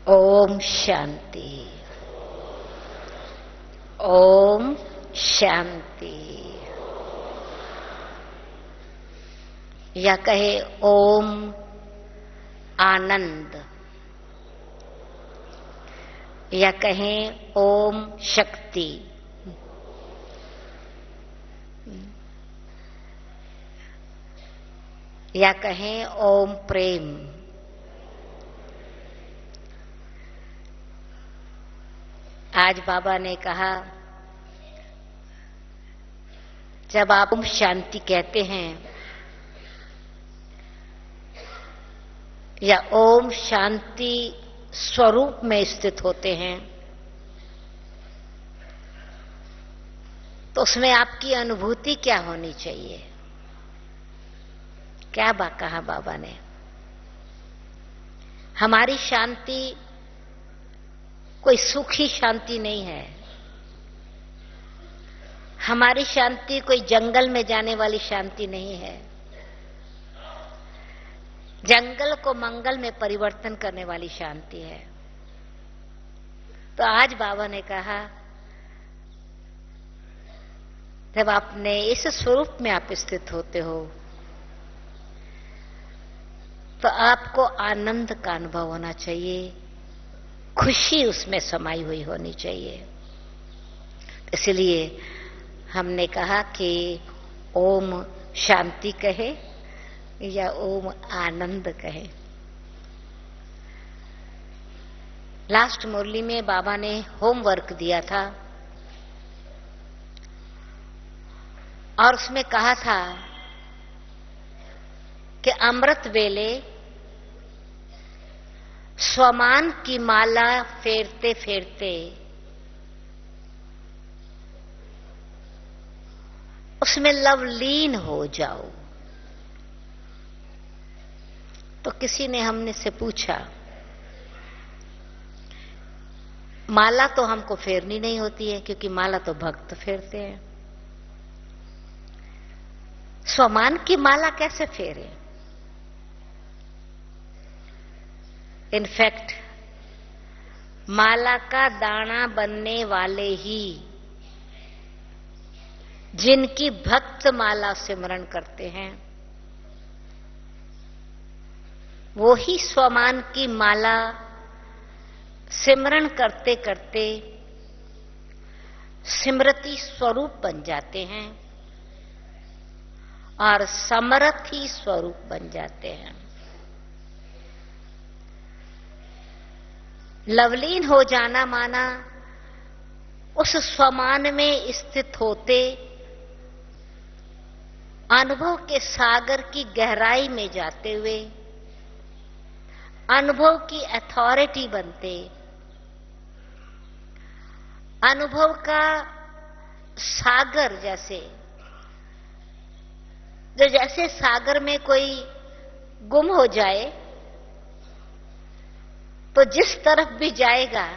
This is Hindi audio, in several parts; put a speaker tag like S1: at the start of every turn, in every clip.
S1: ओम शांति। ओम शांति। या कहे ओम आनंद, या कहें ओम शक्ति, या कहें ओम प्रेम। आज बाबा ने कहा, जब आप ओम शांति कहते हैं या ओम शांति स्वरूप में स्थित होते हैं, तो उसमें आपकी अनुभूति क्या होनी चाहिए? क्या कहा बाबा ने? हमारी शांति कोई सुखी शांति नहीं है। हमारी शांति कोई जंगल में जाने वाली शांति नहीं है। जंगल को मंगल में परिवर्तन करने वाली शांति है। तो आज बाबा ने कहा, जब आपने इस स्वरूप में आप स्थित होते हो, तो आपको आनंद का अनुभव होना चाहिए, खुशी उसमें समाई हुई होनी चाहिए। इसलिए हमने कहा कि ओम शांति कहे या ओम आनंद कहे। लास्ट मुरली में बाबा ने होमवर्क दिया था और उसमें कहा था कि अमृत वेले स्वमान की माला फेरते फेरते उसमें लवलीन हो जाओ। तो किसी ने हमने से पूछा, माला तो हमको फेरनी नहीं होती है, क्योंकि माला तो भक्त फेरते हैं, स्वमान की माला कैसे फेरे? इनफैक्ट माला का दाना बनने वाले ही जिनकी भक्त माला सिमरण करते हैं, वो ही स्वमान की माला सिमरण करते करते स्मृति स्वरूप बन जाते हैं और समरथी स्वरूप बन जाते हैं। लवलीन हो जाना माना उस स्वमान में स्थित होते अनुभव के सागर की गहराई में जाते हुए अनुभव की अथॉरिटी बनते, अनुभव का सागर जैसे, जो जैसे सागर में कोई गुम हो जाए तो जिस तरफ भी जाएगा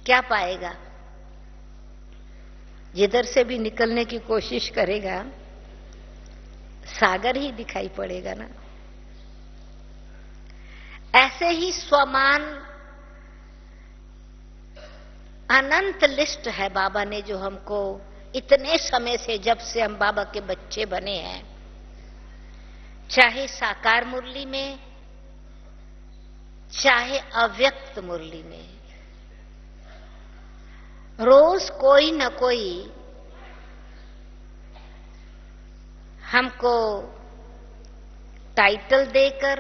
S1: क्या पाएगा? जिधर से भी निकलने की कोशिश करेगा सागर ही दिखाई पड़ेगा ना। ऐसे ही स्वमान अनंत लिस्ट है बाबा ने जो हमको इतने समय से, जब से हम बाबा के बच्चे बने हैं, चाहे साकार मुरली में चाहे अव्यक्त मुरली में, रोज कोई न कोई हमको टाइटल देकर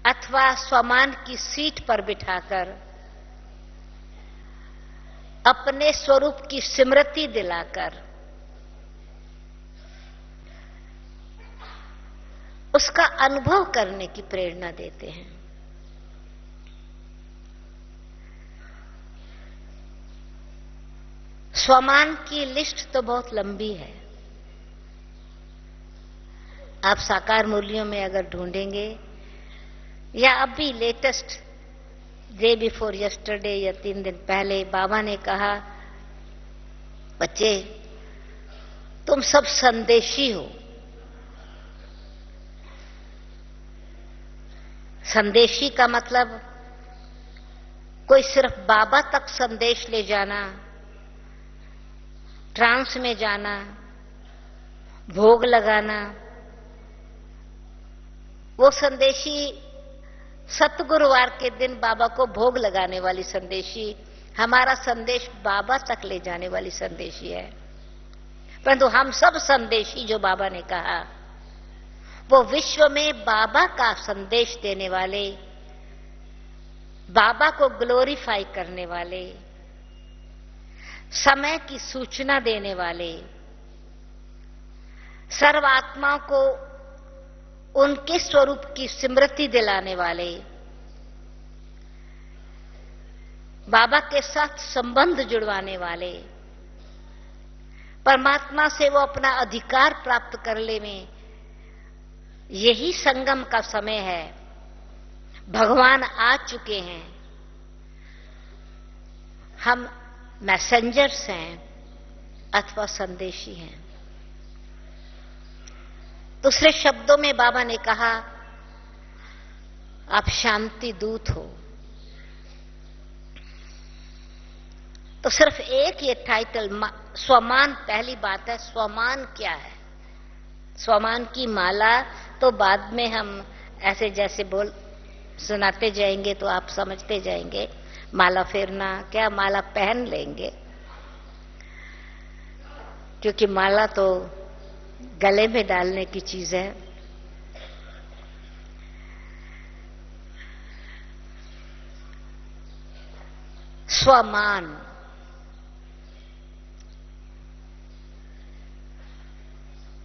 S1: अथवा स्वमान की सीट पर बिठाकर अपने स्वरूप की स्मृति दिलाकर उसका अनुभव करने की प्रेरणा देते हैं। स्वमान की लिस्ट तो बहुत लंबी है। आप साकार मुरलियों में अगर ढूंढेंगे या अभी लेटेस्ट डे बिफोर यस्टरडे या 3 दिन पहले बाबा ने कहा, बच्चे तुम सब संदेशी हो। संदेशी का मतलब कोई सिर्फ बाबा तक संदेश ले जाना, ट्रांस में जाना, भोग लगाना। वो संदेशी सतगुरुवार के दिन बाबा को भोग लगाने वाली संदेशी, हमारा संदेश बाबा तक ले जाने वाली संदेशी है। परंतु हम सब संदेशी जो बाबा ने कहा, वो विश्व में बाबा का संदेश देने वाले, बाबा को ग्लोरीफाई करने वाले, समय की सूचना देने वाले, सर्व आत्माओं को उनके स्वरूप की स्मृति दिलाने वाले, बाबा के साथ संबंध जुड़वाने वाले, परमात्मा से वो अपना अधिकार प्राप्त करने में यही संगम का समय है। भगवान आ चुके हैं, हम मैसेंजर्स हैं अथवा संदेशी हैं। दूसरे शब्दों में बाबा ने कहा, आप शांति दूत हो। तो सिर्फ एक ये टाइटल स्वमान, पहली बात है स्वमान क्या है। स्वमान की माला तो बाद में हम ऐसे जैसे बोल सुनाते जाएंगे तो आप समझते जाएंगे। माला फेरना क्या, माला पहन लेंगे, क्योंकि माला तो गले में डालने की चीज है। स्वमान,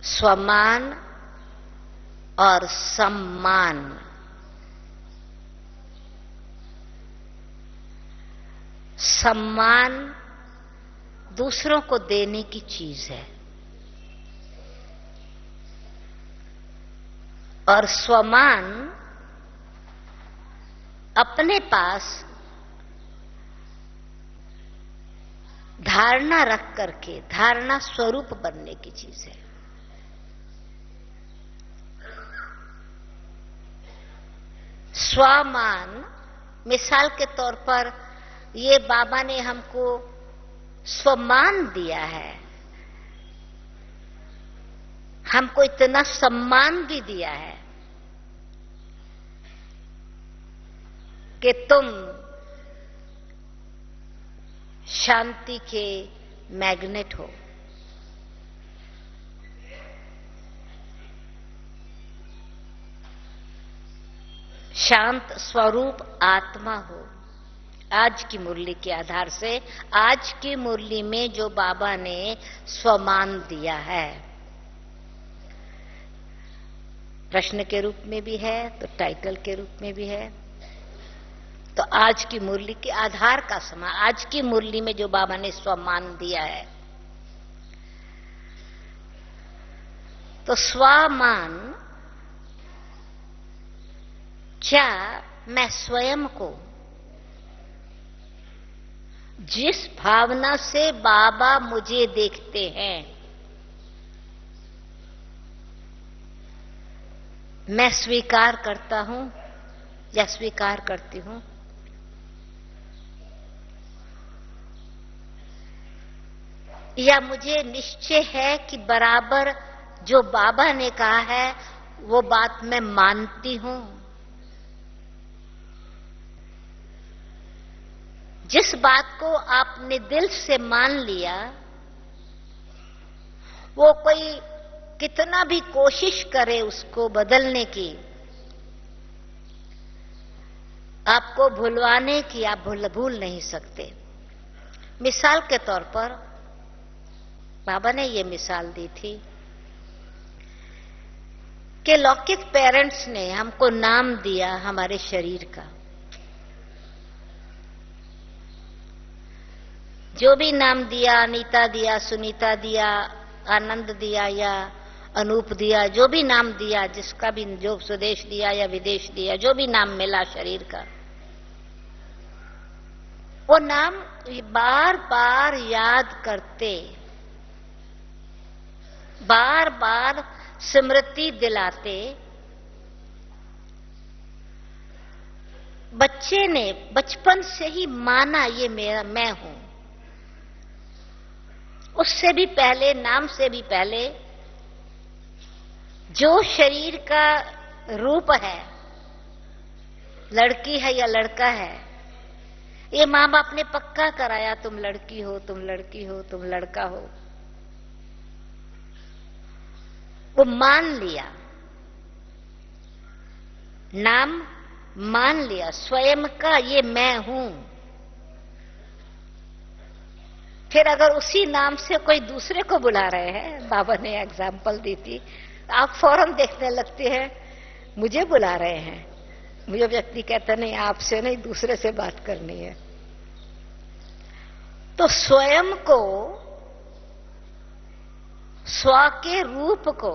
S1: स्वमान और सम्मान। सम्मान दूसरों को देने की चीज है और स्वमान अपने पास धारणा रख करके धारणा स्वरूप बनने की चीज है। स्वमान, मिसाल के तौर पर ये बाबा ने हमको स्वमान दिया है, हमको इतना सम्मान भी दिया है कि तुम शांति के मैग्नेट हो। शांत स्वरूप आत्मा हो। आज की मुरली के आधार से, आज की मुरली में जो बाबा ने स्वमान दिया है, प्रश्न के रूप में भी है तो टाइटल के रूप में भी है। तो आज की मुरली के आधार का समा, आज की मुरली में जो बाबा ने स्वमान दिया है, तो स्वमान क्या मैं स्वयं को जिस भावना से बाबा मुझे देखते हैं, मैं स्वीकार करता हूं या स्वीकार करती हूं? या मुझे निश्चय है कि बराबर जो बाबा ने कहा है वो बात मैं मानती हूं? जिस बात को आपने दिल से मान लिया, वो कोई कितना भी कोशिश करे उसको बदलने की, आपको भुलवाने की, आप भूल नहीं सकते। मिसाल के तौर पर बाबा ने ये मिसाल दी थी कि लौकिक पेरेंट्स ने हमको नाम दिया हमारे शरीर का। जो भी नाम दिया, अनीता दिया, सुनीता दिया, आनंद दिया या अनूप दिया, जो भी नाम दिया, जिसका भी, जो स्वदेश दिया या विदेश दिया, जो भी नाम मिला शरीर का, वो नाम बार बार याद करते, बार बार स्मृति दिलाते बच्चे ने बचपन से ही माना ये मेरा मैं हूं। उससे भी पहले, नाम से भी पहले, जो शरीर का रूप है, लड़की है या लड़का है, ये मां बाप ने पक्का कराया, तुम लड़की हो, तुम लड़की हो, तुम लड़का हो। वो मान लिया, नाम मान लिया स्वयं का, ये मैं हूं। फिर अगर उसी नाम से कोई दूसरे को बुला रहे हैं, बाबा ने एग्जाम्पल दी थी, आप फौरन देखने लगते हैं मुझे बुला रहे हैं। मुझे व्यक्ति कहता नहीं, आपसे नहीं, दूसरे से बात करनी है। तो स्वयं को, स्व के रूप को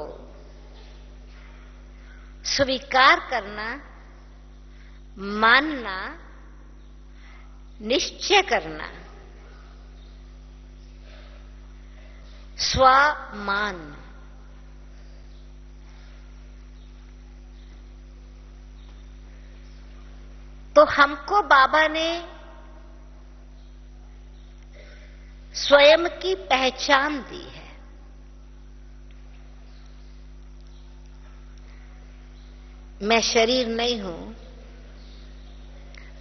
S1: स्वीकार करना, मानना, निश्चय करना, स्वमान। तो हमको बाबा ने स्वयं की पहचान दी है। मैं शरीर नहीं हूं,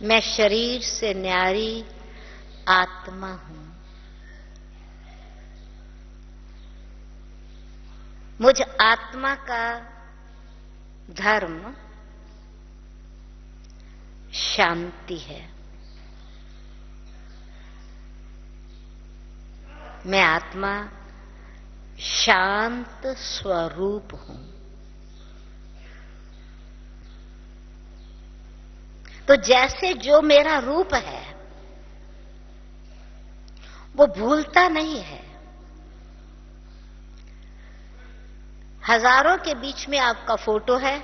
S1: मैं शरीर से न्यारी आत्मा हूं। मुझ आत्मा का धर्म शांति है। मैं आत्मा शांत स्वरूप हूं। तो जैसे जो मेरा रूप है वो भूलता नहीं है। हजारों के बीच में आपका फोटो है,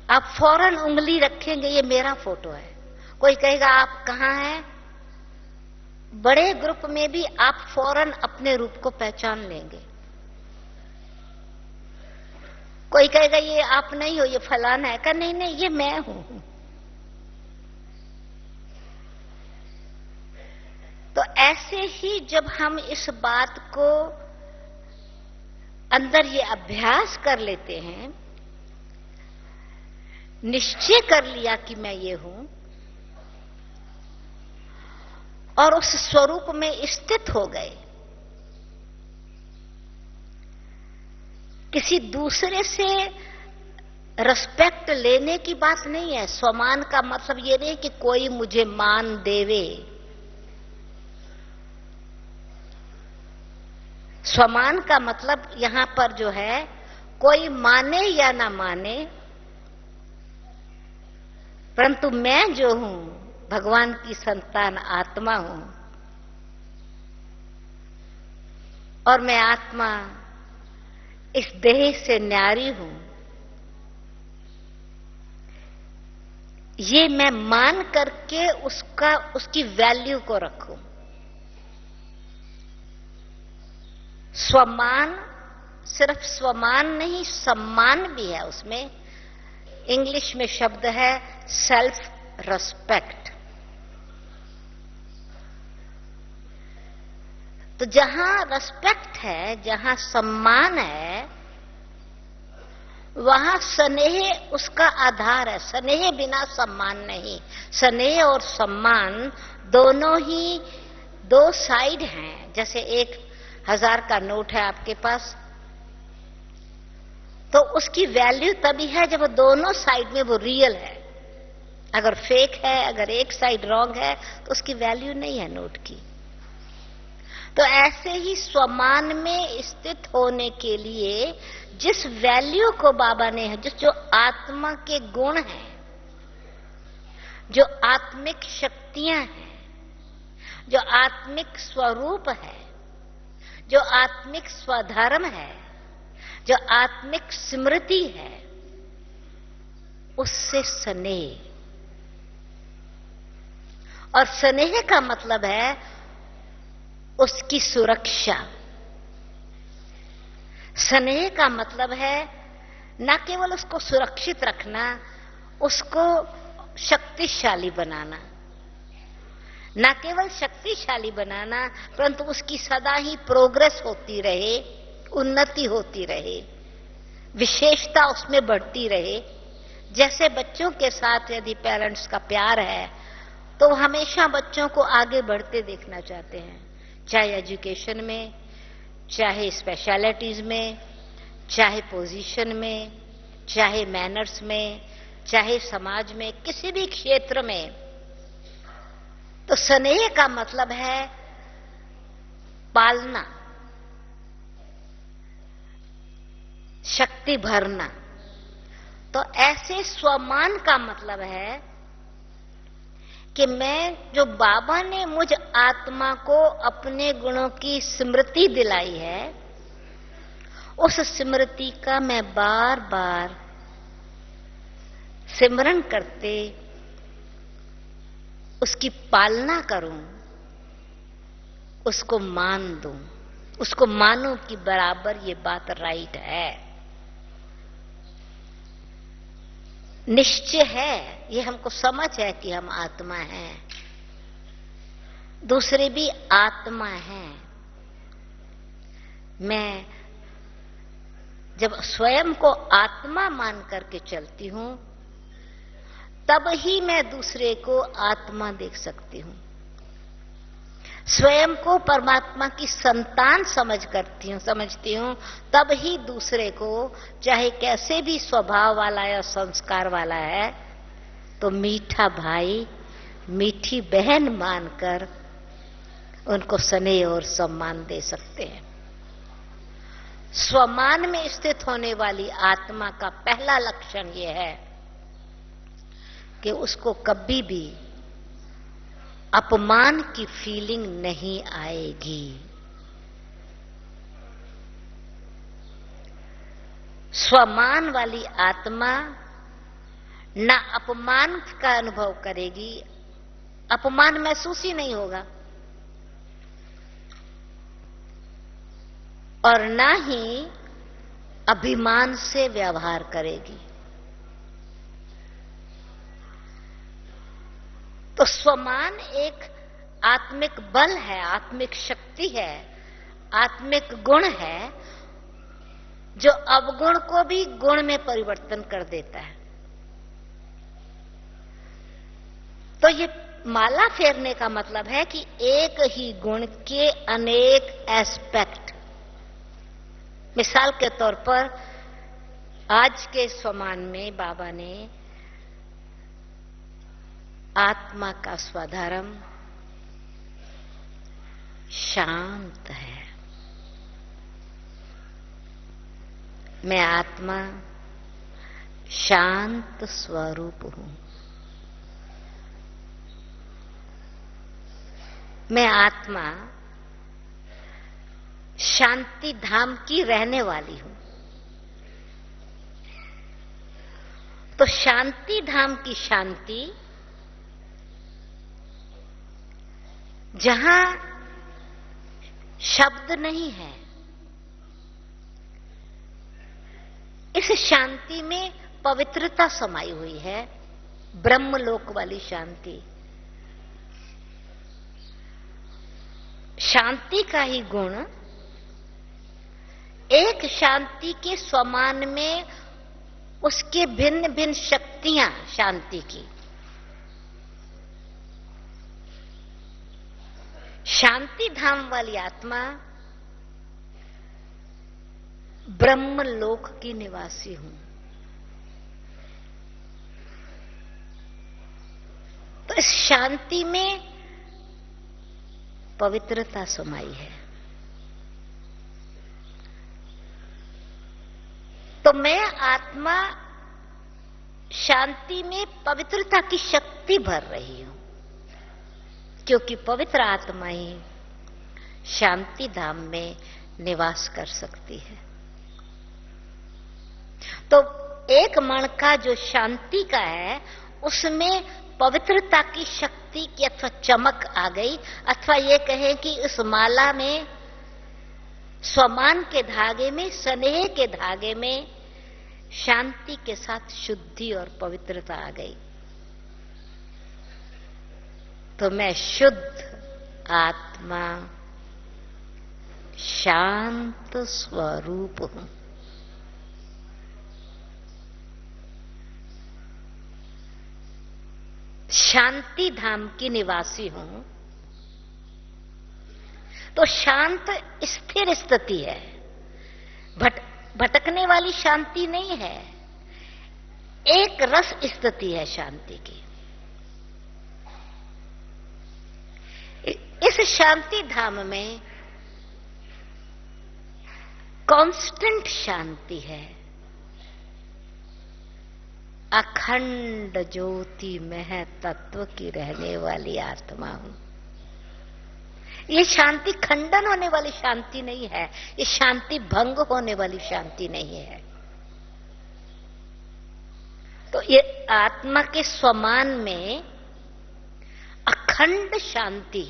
S1: आप फौरन उंगली रखेंगे, ये मेरा फोटो है। कोई कहेगा आप कहां हैं, बड़े ग्रुप में भी आप फौरन अपने रूप को पहचान लेंगे। कोई कहेगा ये आप नहीं हो, ये फलाना है, कहा नहीं नहीं ये मैं हूं। तो ऐसे ही जब हम इस बात को अंदर ये अभ्यास कर लेते हैं, निश्चय कर लिया कि मैं ये हूं, और उस स्वरूप में स्थित हो गए, किसी दूसरे से रिस्पेक्ट लेने की बात नहीं है। स्वमान का मतलब ये नहीं कि कोई मुझे मान देवे। स्वमान का मतलब यहां पर जो है, कोई माने या ना माने, परंतु मैं जो हूं भगवान की संतान आत्मा हूं, और मैं आत्मा इस देह से न्यारी हूं, ये मैं मान करके उसकी वैल्यू को रखूं। स्वमान, सिर्फ स्वमान नहीं, सम्मान भी है उसमें। इंग्लिश में शब्द है सेल्फ रिस्पेक्ट। तो जहां रिस्पेक्ट है, जहां सम्मान है, वहां स्नेह उसका आधार है। स्नेह बिना सम्मान नहीं। स्नेह और सम्मान दोनों ही दो साइड हैं। जैसे 1000 का नोट है आपके पास, तो उसकी वैल्यू तभी है जब वो दोनों साइड में वो रियल है। अगर फेक है, अगर एक साइड रॉन्ग है, तो उसकी वैल्यू नहीं है नोट की। तो ऐसे ही स्वमान में स्थित होने के लिए जिस वैल्यू को बाबा ने, जो आत्मा के गुण हैं, जो आत्मिक शक्तियां हैं, जो आत्मिक स्वरूप है, जो आत्मिक स्वधर्म है, जो आत्मिक स्मृति है, उससे स्नेह। और स्नेह का मतलब है उसकी सुरक्षा। स्नेह का मतलब है न केवल उसको सुरक्षित रखना, उसको शक्तिशाली बनाना, न केवल शक्तिशाली बनाना परंतु उसकी सदा ही प्रोग्रेस होती रहे, उन्नति होती रहे, विशेषता उसमें बढ़ती रहे। जैसे बच्चों के साथ यदि पेरेंट्स का प्यार है तो हमेशा बच्चों को आगे बढ़ते देखना चाहते हैं, चाहे एजुकेशन में, चाहे स्पेशलिटीज में, चाहे पोजीशन में, चाहे मैनर्स में, चाहे समाज में, किसी भी क्षेत्र में। तो स्नेह का मतलब है पालना, शक्ति भरना। तो ऐसे स्वमान का मतलब है कि मैं, जो बाबा ने मुझ आत्मा को अपने गुणों की स्मृति दिलाई है, उस स्मृति का मैं बार बार सिमरन करते उसकी पालना करूं, उसको मान दूं, उसको मानूं कि बराबर ये बात राइट है, निश्चय है, ये हमको समझ है कि हम आत्मा हैं, दूसरे भी आत्मा हैं। मैं जब स्वयं को आत्मा मान करके चलती हूं तब ही मैं दूसरे को आत्मा देख सकती हूं। स्वयं को परमात्मा की संतान समझती हूं तब ही दूसरे को, चाहे कैसे भी स्वभाव वाला या संस्कार वाला है, तो मीठा भाई, मीठी बहन मानकर उनको स्नेह और सम्मान दे सकते हैं। स्वमान में स्थित होने वाली आत्मा का पहला लक्षण यह है कि उसको कभी भी अपमान की फीलिंग नहीं आएगी। स्वमान वाली आत्मा न अपमान का अनुभव करेगी, अपमान महसूस ही नहीं होगा, और न ही अभिमान से व्यवहार करेगी। तो स्वमान एक आत्मिक बल है, आत्मिक शक्ति है, आत्मिक गुण है, जो अवगुण को भी गुण में परिवर्तन कर देता है। तो ये माला फेरने का मतलब है कि एक ही गुण के अनेक एस्पेक्ट। मिसाल के तौर पर आज के स्वमान में बाबा ने आत्मा का स्वधर्म शांत है। मैं आत्मा शांत स्वरूप हूं। मैं आत्मा शांति धाम की रहने वाली हूं। तो शांति धाम की शांति जहां शब्द नहीं है, इस शांति में पवित्रता समाई हुई है, ब्रह्मलोक वाली शांति। शांति का ही गुण एक शांति के स्वमान में उसके भिन्न भिन्न शक्तियां शांति की। शांति धाम वाली आत्मा ब्रह्मलोक की निवासी हूं। तो इस शांति में पवित्रता समाई है। तो मैं आत्मा शांति में पवित्रता की शक्ति भर रही हूं, क्योंकि पवित्र आत्मा ही शांति धाम में निवास कर सकती है। तो एक मण का जो शांति का है, उसमें पवित्रता की शक्ति की अथवा चमक आ गई, अथवा ये कहें कि इस माला में, स्वमान के धागे में, स्नेह के धागे में शांति के साथ शुद्धि और पवित्रता आ गई, तो मैं शुद्ध आत्मा, शांत स्वरूप हूं। शांति धाम की निवासी हूं। तो शांत स्थिर स्थिति है, भटकने वाली शांति नहीं है, एक रस स्थिति है शांति की। इस शांति धाम में कांस्टेंट शांति है। अखंड ज्योति में तत्व की रहने वाली आत्मा हूं। ये शांति खंडन होने वाली शांति नहीं है, ये शांति भंग होने वाली शांति नहीं है। तो ये आत्मा के स्वमान में अखंड शांति,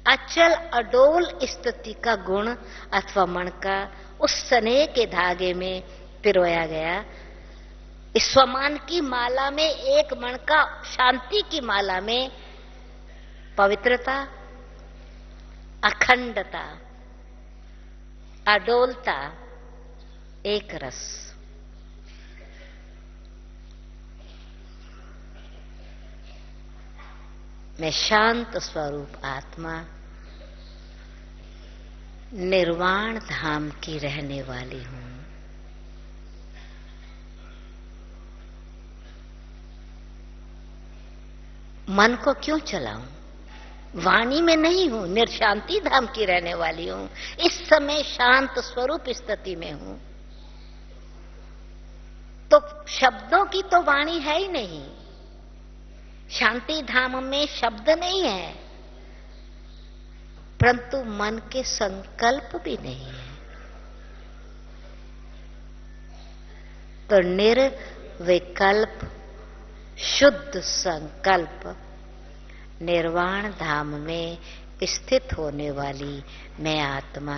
S1: अचल अडोल स्थिति का गुण अथवा मणका उस स्नेह के धागे में पिरोया गया। इस स्वमान की माला में, एक मणका शांति की माला में पवित्रता, अखंडता, अडोलता, एक रस। मैं शांत स्वरूप आत्मा, निर्वाण धाम की रहने वाली हूं। मन को क्यों चलाऊं? वाणी में नहीं हूं, निर्शांति धाम की रहने वाली हूं। इस समय शांत स्वरूप स्थिति में हूं। तो शब्दों की तो वाणी है ही नहीं, शांति धाम में शब्द नहीं है, परंतु मन के संकल्प भी नहीं है। तो निर्विकल्प शुद्ध संकल्प निर्वाण धाम में स्थित होने वाली मैं आत्मा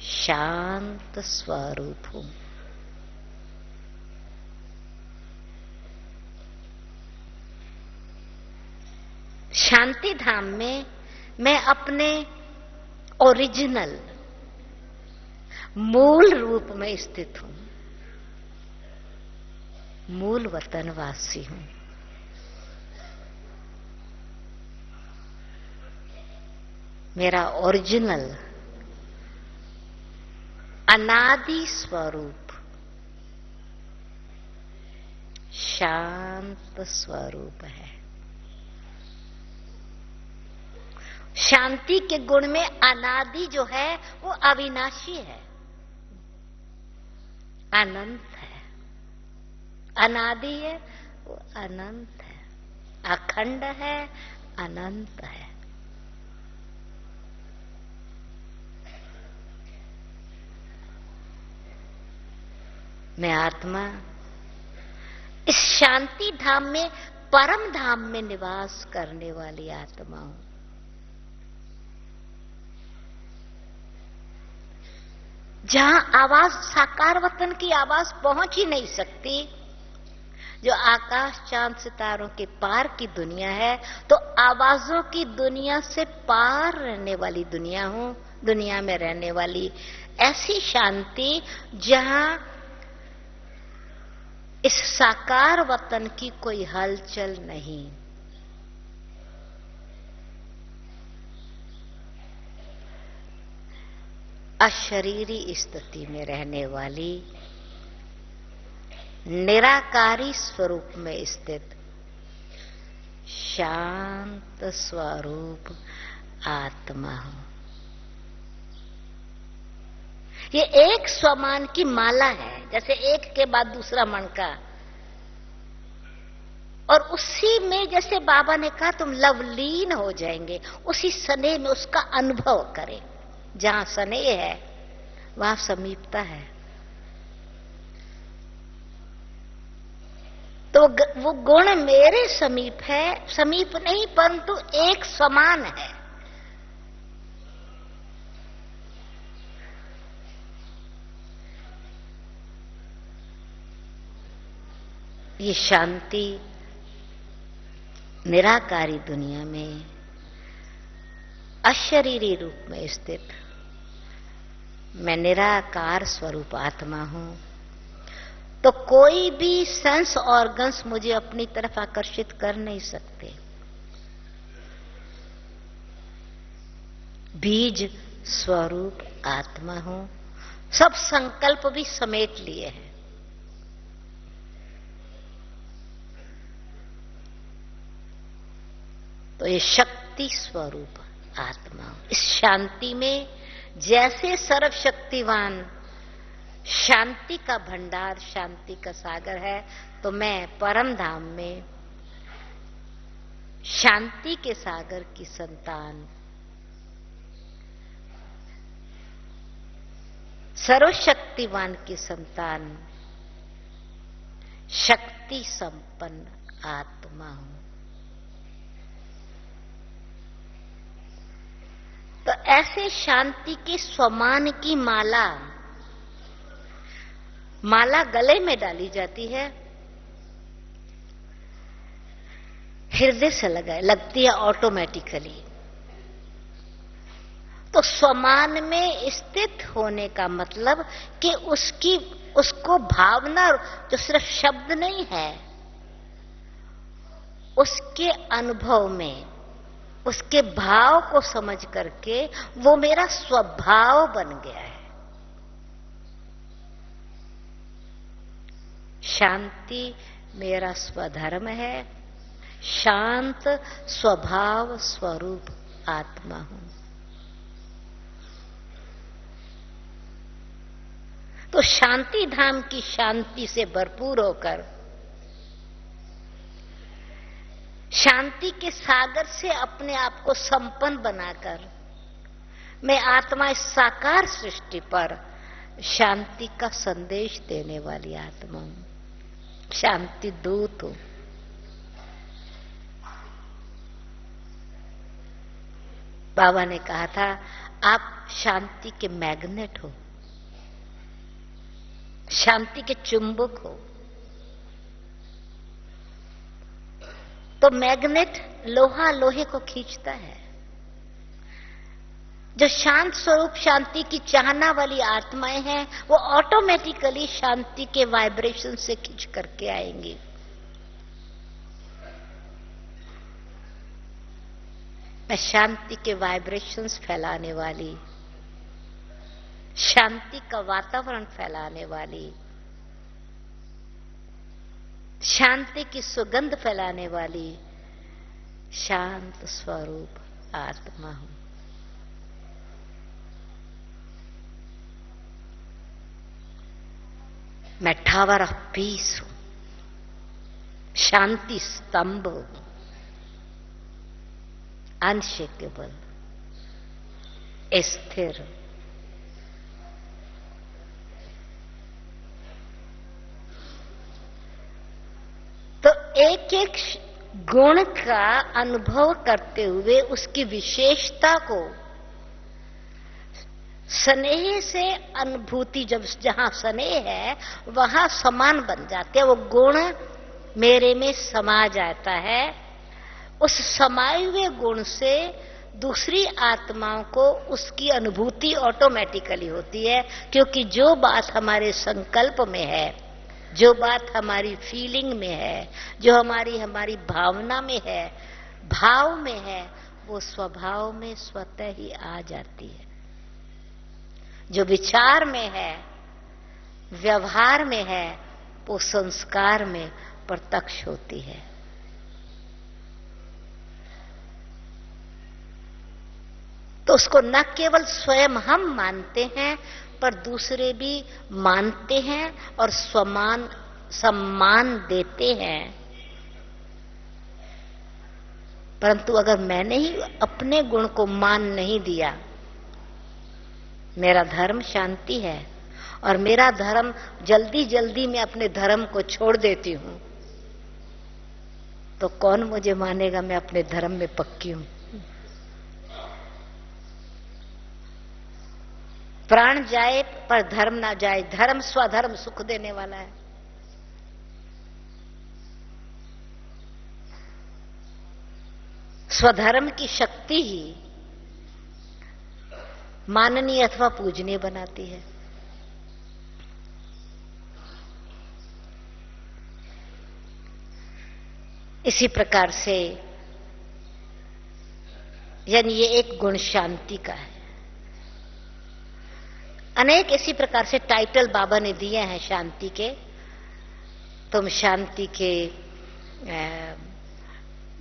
S1: शांत स्वरूप हूं। शांति धाम में मैं अपने ओरिजिनल मूल रूप में स्थित हूं, मूल वतनवासी हूं। मेरा ओरिजिनल अनादि स्वरूप शांत स्वरूप है। शांति के गुण में अनादि जो है वो अविनाशी है, अनंत है। अनादि है वो अनंत है, अखंड है, अनंत है। मैं आत्मा इस शांति धाम में, परम धाम में निवास करने वाली आत्मा हूं। जहां आवाज, साकार वतन की आवाज पहुंच ही नहीं सकती, जो आकाश चांद सितारों के पार की दुनिया है, तो आवाजों की दुनिया से पार रहने वाली दुनिया हूं। दुनिया में रहने वाली ऐसी शांति जहां इस साकार वतन की कोई हलचल नहीं। अशरीरी स्थिति में रहने वाली, निराकारी स्वरूप में स्थित शांत स्वरूप आत्मा हूं। ये एक स्वमान की माला है, जैसे एक के बाद दूसरा मणका, और उसी में जैसे बाबा ने कहा तुम लवलीन हो जाएंगे, उसी स्नेह में उसका अनुभव करें। जहां स्नेह है वहां समीपता है। तो वो गुण मेरे समीप है, समीप नहीं परंतु एक समान है। ये शांति निराकारी दुनिया में अशरीरी रूप में स्थित मैं निराकार स्वरूप आत्मा हूं, तो कोई भी सेंस ऑर्गन्स मुझे अपनी तरफ आकर्षित कर नहीं सकते। बीज स्वरूप आत्मा हूं, सब संकल्प भी समेट लिए हैं। तो ये शक्ति स्वरूप आत्मा हूं। इस शांति में जैसे सर्वशक्तिवान शांति का भंडार, शांति का सागर है, तो मैं परम धाम में शांति के सागर की संतान, सर्वशक्तिवान की संतान, शक्ति संपन्न आत्मा हूं। तो ऐसे शांति के स्वमान की माला गले में डाली जाती है, हृदय से लगती है ऑटोमेटिकली। तो स्वमान में स्थित होने का मतलब कि उसको भावना जो सिर्फ शब्द नहीं है, उसके अनुभव में, उसके भाव को समझ करके वो मेरा स्वभाव बन गया है। शांति मेरा स्वधर्म है, शांत स्वभाव स्वरूप आत्मा हूं। तो शांति धाम की शांति से भरपूर होकर, शांति के सागर से अपने आप को संपन्न बनाकर, मैं आत्मा इस साकार सृष्टि पर शांति का संदेश देने वाली आत्मा हूं, शांति दूत हूं। बाबा ने कहा था, आप शांति के मैग्नेट हो, शांति के चुंबक हो। तो मैग्नेट लोहा लोहे को खींचता है। जो शांत स्वरूप शांति की चाहना वाली आत्माएं हैं, वो ऑटोमेटिकली शांति के वाइब्रेशन से खींच करके आएंगी। मैं शांति के वाइब्रेशंस फैलाने वाली, शांति का वातावरण फैलाने वाली, शांति की सुगंध फैलाने वाली शांत स्वरूप आत्मा हूं। मैं टावर ऑफ पीस हूं, शांति स्तंभ हूं, अनशेकेबल, स्थिर। तो एक एक गुण का अनुभव करते हुए उसकी विशेषता को स्नेह से अनुभूति, जब जहां स्नेह है वहां समान बन जाते हैं। वो गुण मेरे में समा जाता है। उस समाये हुए गुण से दूसरी आत्माओं को उसकी अनुभूति ऑटोमेटिकली होती है, क्योंकि जो बात हमारे संकल्प में है, जो बात हमारी फीलिंग में है, जो हमारी भावना में है, भाव में है, वो स्वभाव में स्वतः ही आ जाती है। जो विचार में है, व्यवहार में है, वो संस्कार में प्रत्यक्ष होती है। तो उसको न केवल स्वयं हम मानते हैं, पर दूसरे भी मानते हैं और सम्मान देते हैं। परंतु अगर मैंने ही अपने गुण को मान नहीं दिया, मेरा धर्म शांति है और मेरा धर्म जल्दी जल्दी मैं अपने धर्म को छोड़ देती हूं, तो कौन मुझे मानेगा मैं अपने धर्म में पक्की हूं। प्राण जाए पर धर्म ना जाए। धर्म स्वधर्म सुख देने वाला है। स्वधर्म की शक्ति ही माननीय अथवा पूजनीय बनाती है। इसी प्रकार से यानी ये एक गुण शांति का है। अनेक इसी प्रकार से टाइटल बाबा ने दिए हैं शांति के। तुम शांति के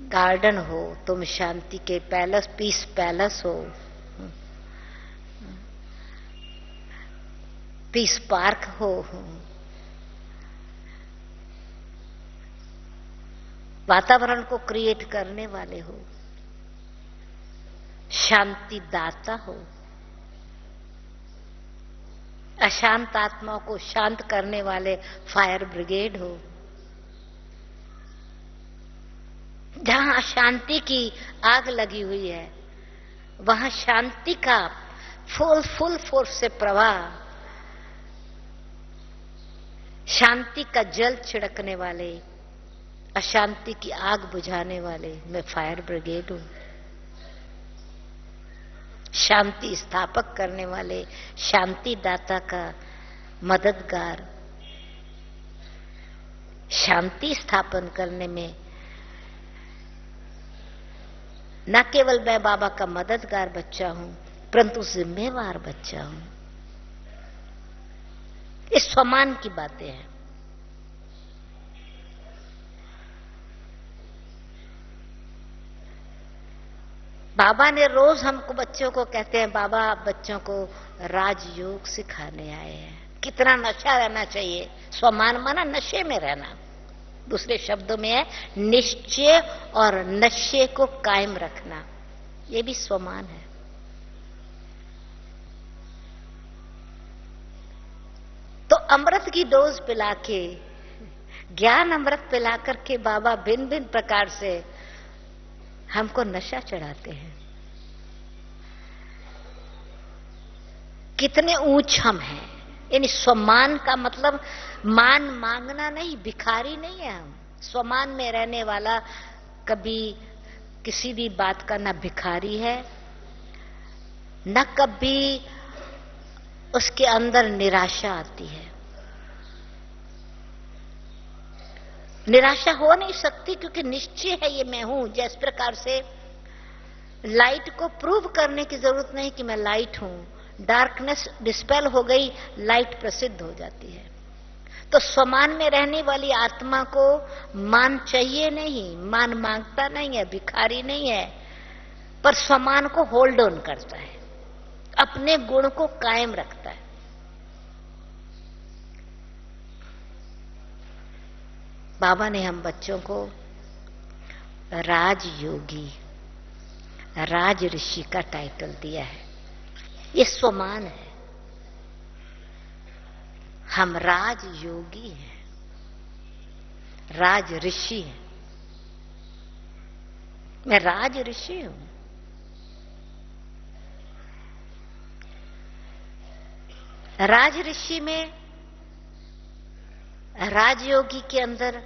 S1: गार्डन हो, तुम शांति के पैलेस, पीस पैलेस हो, पीस पार्क हो, वातावरण को क्रिएट करने वाले हो, शांति दाता हो, अशांत आत्माओं को शांत करने वाले फायर ब्रिगेड हो। जहां अशांति की आग लगी हुई है वहां शांति का फुल फोर्स से प्रवाह, शांति का जल छिड़कने वाले, अशांति की आग बुझाने वाले मैं फायर ब्रिगेड हूं। शांति स्थापक करने वाले, शांति दाता का मददगार, शांति स्थापन करने में न केवल मैं बाबा का मददगार बच्चा हूं परंतु जिम्मेवार बच्चा हूं। इस स्वमान की बातें हैं। बाबा ने रोज हमको बच्चों को कहते हैं, बाबा आप बच्चों को राजयोग सिखाने आए हैं। कितना नशा रहना चाहिए। स्वमान माना नशे में रहना, दूसरे शब्दों में है निश्चय और नशे को कायम रखना, ये भी स्वमान है। तो अमृत की डोज पिला के, ज्ञान अमृत पिला करके बाबा भिन्न भिन्न प्रकार से हमको नशा चढ़ाते हैं। कितने ऊंच हम हैं। यानी स्वमान का मतलब मान मांगना नहीं, भिखारी नहीं है हम। स्वमान में रहने वाला कभी किसी भी बात का न भिखारी है, न कभी उसके अंदर निराशा आती है। निराशा हो नहीं सकती क्योंकि निश्चय है ये मैं हूं। जिस प्रकार से लाइट को प्रूव करने की जरूरत नहीं कि मैं लाइट हूं, डार्कनेस डिस्पेल हो गई, लाइट प्रसिद्ध हो जाती है। तो स्वमान में रहने वाली आत्मा को मान चाहिए नहीं, मान मांगता नहीं है, भिखारी नहीं है, पर स्वमान को होल्ड ऑन करता है, अपने गुण को कायम रखता है। बाबा ने हम बच्चों को राजयोगी, राज ऋषि का टाइटल दिया है। ये स्वमान है। हम राजयोगी हैं, राज ऋषि हैं। मैं राज ऋषि हूं। राज ऋषि में, राजयोगी के अंदर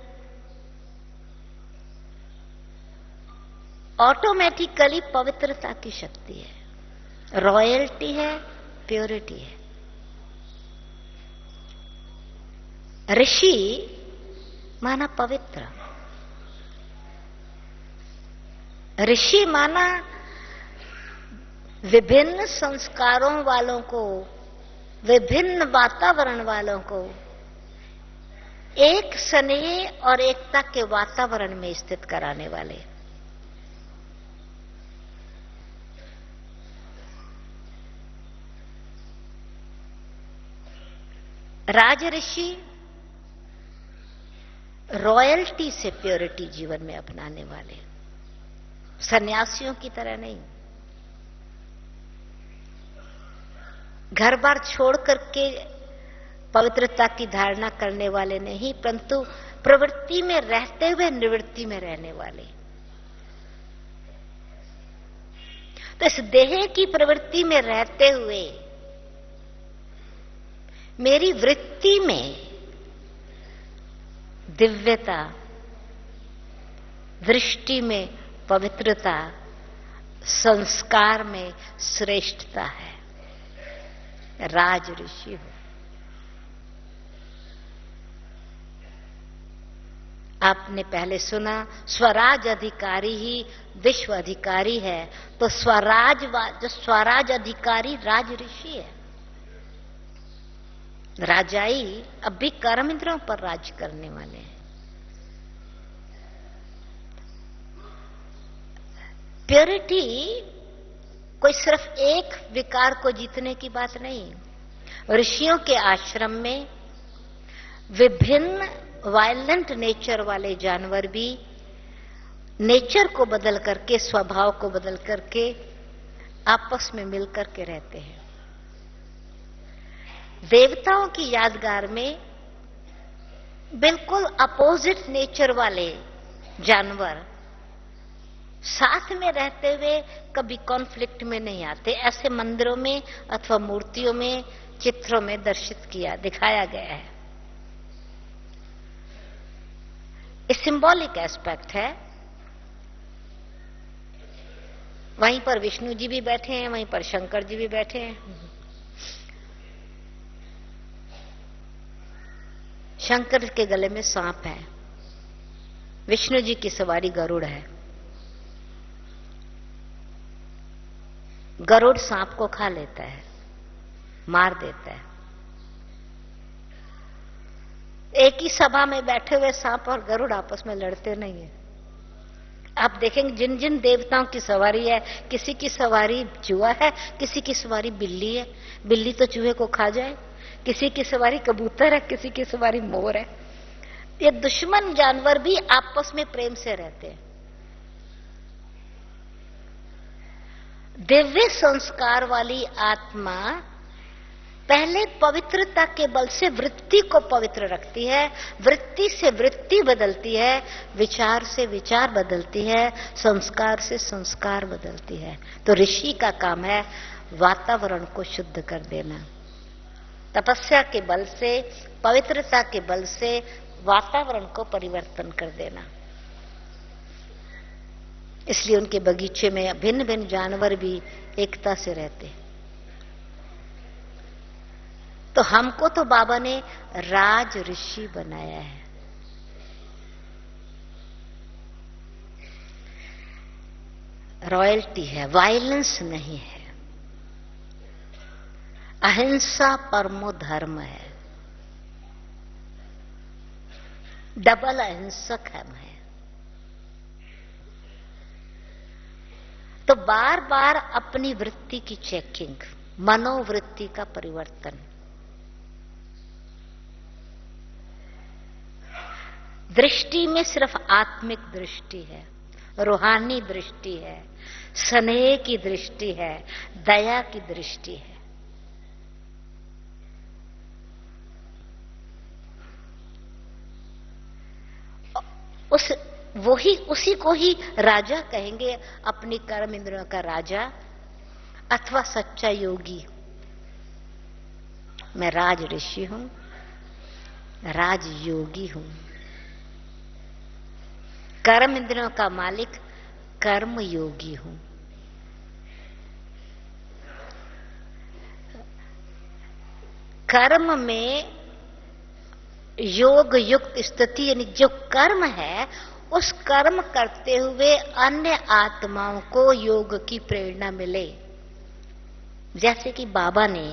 S1: ऑटोमेटिकली पवित्रता की शक्ति है, रॉयल्टी है, प्योरिटी है। ऋषि माना पवित्र, ऋषि माना विभिन्न संस्कारों वालों को, विभिन्न वातावरण वालों को एक स्नेह और एकता के वातावरण में स्थित कराने वाले। राज ऋषि रॉयल्टी से प्योरिटी जीवन में अपनाने वाले, सन्यासियों की तरह नहीं। घर बार छोड़ करके पवित्रता की धारणा करने वाले नहीं, परंतु प्रवृत्ति में रहते हुए निवृत्ति में रहने वाले। तो इस देह की प्रवृत्ति में रहते हुए मेरी वृत्ति में दिव्यता, दृष्टि में पवित्रता, संस्कार में श्रेष्ठता है। राज ऋषि हो। आपने पहले सुना स्वराज अधिकारी ही विश्व अधिकारी है, तो जो स्वराज अधिकारी राज ऋषि है। राजाई अब भी कर्म इंद्रियों पर राज करने वाले हैं। प्योरिटी कोई सिर्फ एक विकार को जीतने की बात नहीं। ऋषियों के आश्रम में विभिन्न वायलेंट नेचर वाले जानवर भी नेचर को बदल करके, स्वभाव को बदल करके आपस में मिलकर के रहते हैं। देवताओं की यादगार में बिल्कुल अपोजिट नेचर वाले जानवर साथ में रहते हुए कभी कॉन्फ्लिक्ट में नहीं आते। ऐसे मंदिरों में अथवा मूर्तियों में, चित्रों में दिखाया गया है। ये सिंबॉलिक एस्पेक्ट है। वहीं पर विष्णु जी भी बैठे हैं, वहीं पर शंकर जी भी बैठे हैं। शंकर के गले में सांप है, विष्णु जी की सवारी गरुड़ है। गरुड़ सांप को खा लेता है, मार देता है। एक ही सभा में बैठे हुए सांप और गरुड़ आपस में लड़ते नहीं है। आप देखेंगे जिन जिन देवताओं की सवारी है, किसी की सवारी चूहा है, किसी की सवारी बिल्ली है, बिल्ली तो चूहे को खा जाए। किसी की सवारी कबूतर है, किसी की सवारी मोर है। ये दुश्मन जानवर भी आपस में प्रेम से रहते हैं। दिव्य संस्कार वाली आत्मा पहले पवित्रता के बल से वृत्ति को पवित्र रखती है, वृत्ति से वृत्ति बदलती है, विचार से विचार बदलती है, संस्कार से संस्कार बदलती है। तो ऋषि का काम है वातावरण को शुद्ध कर देना। तपस्या के बल से, पवित्रता के बल से वातावरण को परिवर्तन कर देना। इसलिए उनके बगीचे में भिन्न भिन्न जानवर भी एकता से रहते हैं। तो हमको तो बाबा ने राज ऋषि बनाया है। रॉयल्टी है, वायलेंस नहीं है। अहिंसा परमो धर्म है, डबल अहिंसक हम है। तो बार बार अपनी वृत्ति की चेकिंग, मनोवृत्ति का परिवर्तन। दृष्टि में सिर्फ आत्मिक दृष्टि है, रूहानी दृष्टि है, स्नेह की दृष्टि है, दया की दृष्टि है। उसी को ही राजा कहेंगे, अपनी कर्म इंद्रियों का राजा अथवा सच्चा योगी। मैं राज ऋषि हूं, राज योगी हूं। कर्म इंद्रियों का मालिक कर्म योगी हूं। कर्म में योग युक्त स्थिति, यानी जो कर्म है उस कर्म करते हुए अन्य आत्माओं को योग की प्रेरणा मिले। जैसे कि बाबा ने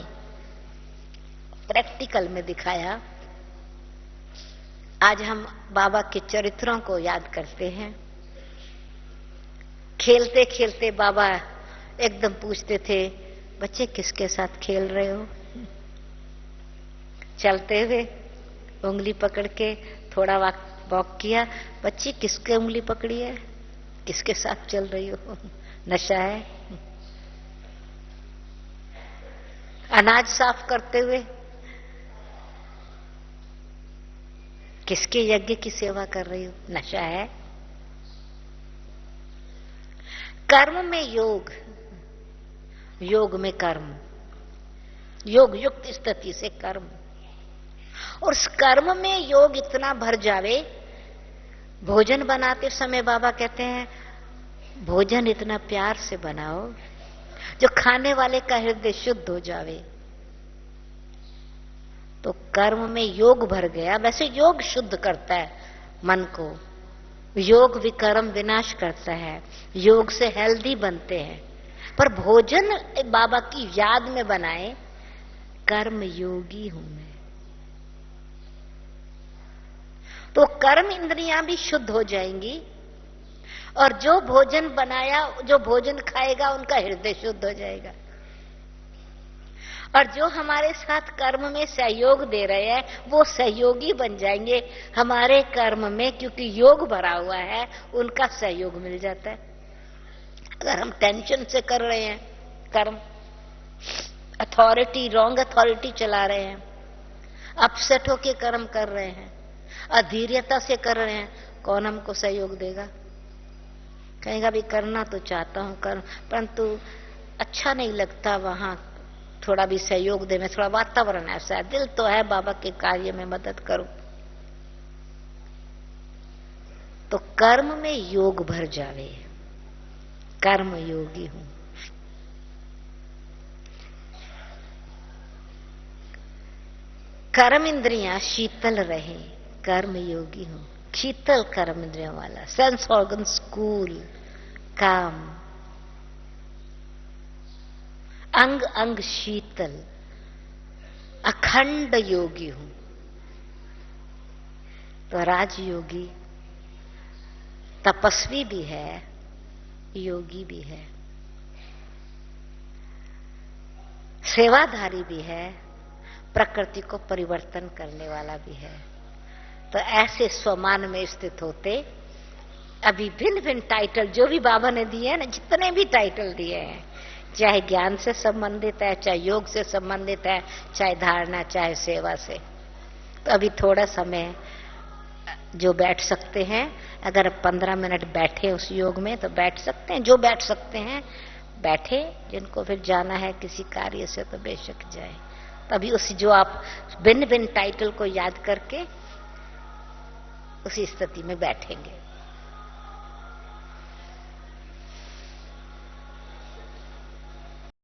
S1: प्रैक्टिकल में दिखाया। आज हम बाबा के चरित्रों को याद करते हैं। खेलते खेलते बाबा एकदम पूछते थे, बच्चे किसके साथ खेल रहे हो? चलते हुए उंगली पकड़ के थोड़ा वॉक किया, बच्ची किसके उंगली पकड़ी है, किसके साथ चल रही हो? नशा है? अनाज साफ करते हुए किसके यज्ञ की सेवा कर रही हो? नशा है? कर्म में योग, योग में कर्म, योग युक्त स्थिति से कर्म। और उस कर्म में योग इतना भर जावे, भोजन बनाते समय बाबा कहते हैं भोजन इतना प्यार से बनाओ जो खाने वाले का हृदय शुद्ध हो जावे। तो कर्म में योग भर गया। वैसे योग शुद्ध करता है मन को, योग विकर्म विनाश करता है, योग से हेल्दी बनते हैं। पर भोजन बाबा की याद में बनाए, कर्म योगी हूं मैं। तो कर्म इंद्रियां भी शुद्ध हो जाएंगी और जो भोजन बनाया, जो भोजन खाएगा उनका हृदय शुद्ध हो जाएगा। और जो हमारे साथ कर्म में सहयोग दे रहे हैं वो सहयोगी बन जाएंगे हमारे कर्म में, क्योंकि योग भरा हुआ है, उनका सहयोग मिल जाता है। अगर हम टेंशन से कर रहे हैं कर्म, अथॉरिटी, रॉन्ग अथॉरिटी चला रहे हैं, अपसेट होके कर्म कर रहे हैं, अधीरता से कर रहे हैं, कौन हमको सहयोग देगा? कहेगा भी करना तो चाहता हूं कर, परंतु अच्छा नहीं लगता, वहां थोड़ा भी सहयोग दे, मैं थोड़ा वातावरण ऐसा है, दिल तो है बाबा के कार्य में मदद करूं। तो कर्म में योग भर जावे, कर्म योगी हूं। कर्म इंद्रियां शीतल रहे, कर्म योगी हूं। शीतल कर्म इंद्रियों वाला, सेंस ऑर्गन कूल, काम, अंग अंग शीतल, अखंड योगी हूं। तो राजयोगी तपस्वी भी है, योगी भी है, सेवाधारी भी है, प्रकृति को परिवर्तन करने वाला भी है। तो ऐसे स्वमान में स्थित होते अभी भिन्न भिन्न टाइटल जो भी बाबा ने दिए हैं ना, जितने भी टाइटल दिए हैं, चाहे ज्ञान से संबंधित है, चाहे योग से संबंधित है, चाहे धारणा, चाहे सेवा से। तो अभी थोड़ा समय जो बैठ सकते हैं, अगर 15 मिनट बैठे उस योग में तो बैठ सकते हैं, जो बैठ सकते हैं बैठे, जिनको फिर जाना है किसी कार्य से तो बेशक जाए। तभी उसी जो आप भिन्न भिन्न टाइटल को याद करके उसी स्थिति में बैठेंगे।